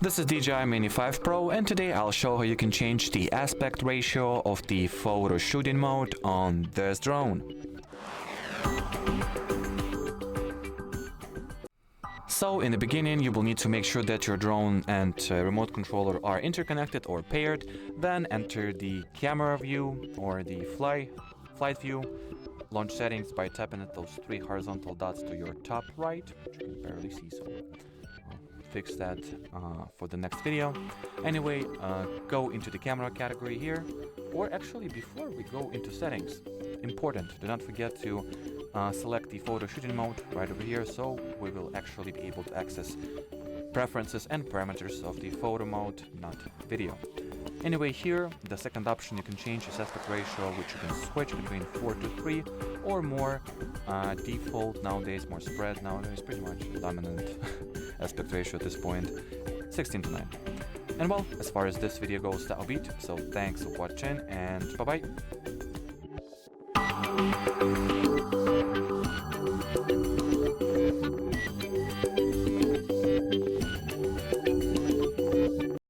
This is DJI Mini 5 Pro, and today I'll show how you can change the aspect ratio of the photo shooting mode on this drone. So in the beginning you will need to make sure that your drone and remote controller are interconnected or paired, then enter the camera view or the flight view, launch settings by tapping at those three horizontal dots to your top right, which you can barely see, so fix that for the next video. Anyway, go into the camera category here, or actually before we go into settings, important, do not forget to select the photo shooting mode right over here, so we will actually be able to access preferences and parameters of the photo mode, not video. Anyway, here the second option you can change is aspect ratio, which you can switch between 4 to 3 or more. Default nowadays, more spread nowadays, pretty much dominant aspect ratio at this point, 16 to 9. And well, as far as this video goes, that'll be it. So thanks for watching and bye bye.